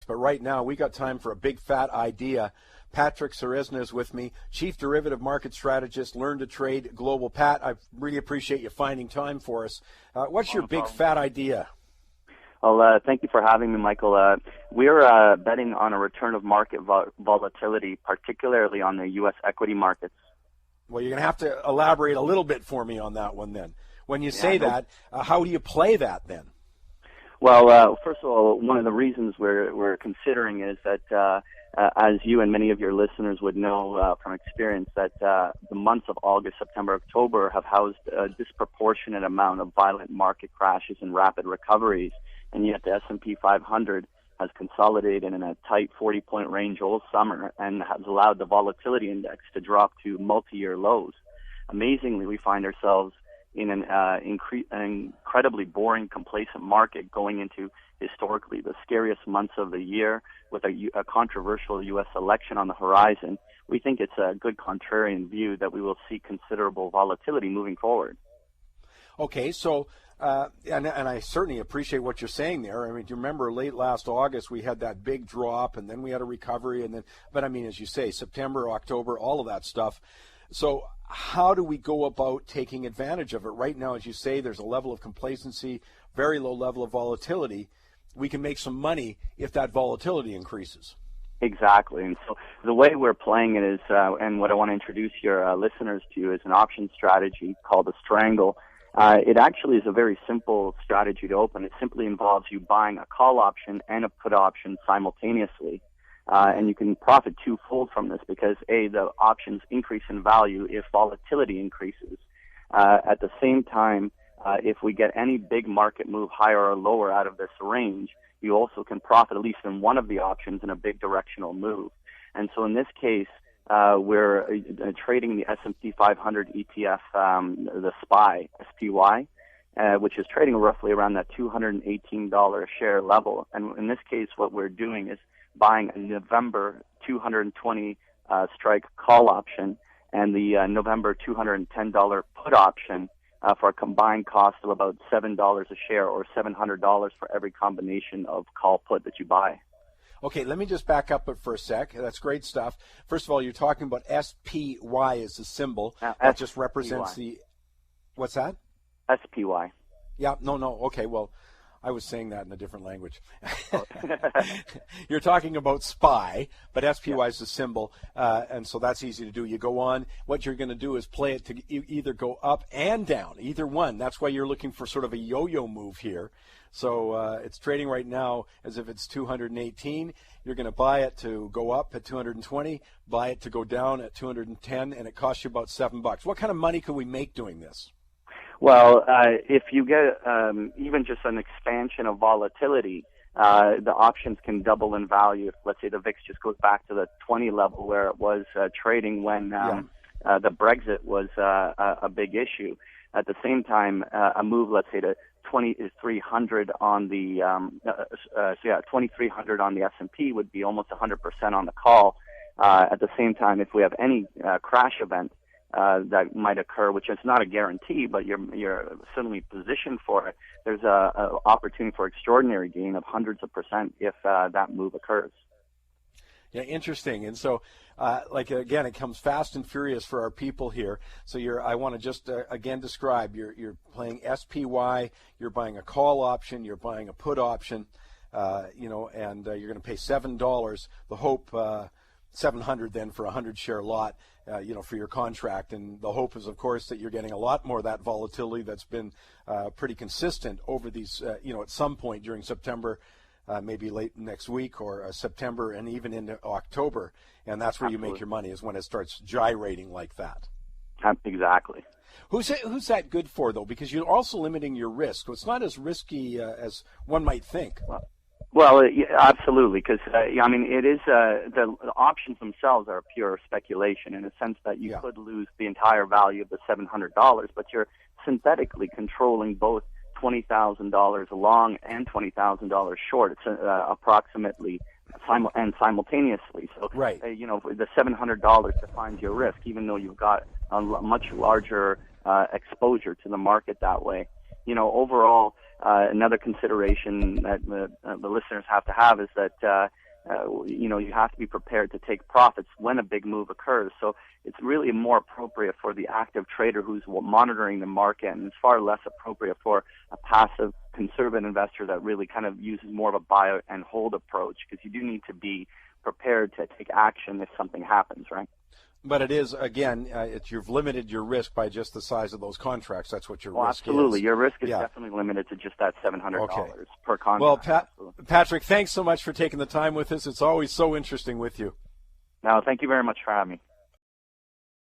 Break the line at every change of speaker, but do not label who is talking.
But right now, we got time for a big fat idea. Patrick Ceresna is with me, Chief Derivative Market Strategist, Learn to Trade Global. Pat, I really appreciate you finding time for us. What's your big fat idea?
Well, thank you for having me, Michael. We're betting on a return of market volatility, particularly on the U.S. equity markets.
Well, you're going to have to elaborate a little bit for me on that one then. When you say that, how do you play that then?
Well, first of all, one of the reasons we're considering is that, as you and many of your listeners would know from experience, that the months of August, September, October have housed a disproportionate amount of violent market crashes and rapid recoveries, and yet the S&P 500 has consolidated in a tight 40-point range all summer and has allowed the volatility index to drop to multi-year lows. Amazingly, we find ourselves in an incredibly boring, complacent market going into historically the scariest months of the year with a controversial U.S. election on the horizon. We think it's a good contrarian view that we will see considerable volatility moving forward.
Okay, so and I certainly appreciate what you're saying there. I mean, do you remember late last August we had that big drop, and then we had a recovery, and then, but I mean, as you say, September, October, all of that stuff. So how do we go about taking advantage of it? Right now, as you say, there's a level of complacency, very low level of volatility. We can make some money if that volatility increases.
Exactly. And so the way we're playing it is, and what I want to introduce your listeners to is an option strategy called a strangle. It actually is a very simple strategy to open. It simply involves you buying a call option and a put option simultaneously. And you can profit twofold from this because, A, the options increase in value if volatility increases. At the same time, if we get any big market move higher or lower out of this range, you also can profit at least in one of the options in a big directional move. And so in this case, we're trading the S&P 500 ETF, the SPY, which is trading roughly around that $218 a share level. And in this case, what we're doing is buying a November 220 strike call option and the November $210 put option for a combined cost of about $7 a share, or $700 for every combination of call put that you buy.
Okay, let me just back up for a sec. That's great stuff. First of all, you're talking about SPY as the symbol. That just represents the... What's that?
SPY.
Yeah, no. Okay, well, I was saying that in a different language. You're talking about SPY, but SPY is the symbol, and so that's easy to do. You go on. What you're going to do is play it to either go up and down, either one. That's why you're looking for sort of a yo-yo move here. So it's trading right now as if it's 218. You're going to buy it to go up at 220, buy it to go down at 210, and it costs you about $7. What kind of money could we make doing this?
Well, if you get even just an expansion of volatility, the options can double in value. If, let's say, the VIX just goes back to the 20 level where it was trading when the Brexit was a big issue. At the same time, a move, let's say, to 2,300 on the 2,300 on the S&P would be almost 100% on the call. At the same time, if we have any crash event that might occur, which is not a guarantee, but you're certainly positioned for it, there's a opportunity for extraordinary gain of hundreds of percent if that move occurs.
Yeah, interesting. And so, again, it comes fast and furious for our people here. So I want to just, again, describe, you're playing SPY, you're buying a call option, you're buying a put option, and you're going to pay $7. The hope, $700 then for a 100-share lot, for your contract. And the hope is, of course, that you're getting a lot more of that volatility that's been pretty consistent over these, at some point during September, maybe late next week, or September and even into October. And that's where you make your money, is when it starts gyrating like that.
Exactly.
Who's that good for, though? Because you're also limiting your risk. So it's not as risky as one might think.
Well, absolutely, because, it is the options themselves are pure speculation in a sense that you could lose the entire value of the $700, but you're synthetically controlling both $20,000 long and $20,000 short. It's approximately simultaneously. So,
right.
The $700 defines your risk, even though you've got a much larger exposure to the market that way. Overall, Another consideration that the listeners have to have is that you have to be prepared to take profits when a big move occurs. So it's really more appropriate for the active trader who's monitoring the market, and it's far less appropriate for a passive conservative investor that really kind of uses more of a buy and hold approach, because you do need to be prepared to take action if something happens, right?
But it is, again, you've limited your risk by just the size of those contracts. That's what your risk
absolutely.
is.
Your risk is definitely limited to just that $700 per contract.
Well, Patrick, thanks so much for taking the time with us. It's always so interesting with you.
No, thank you very much for having me.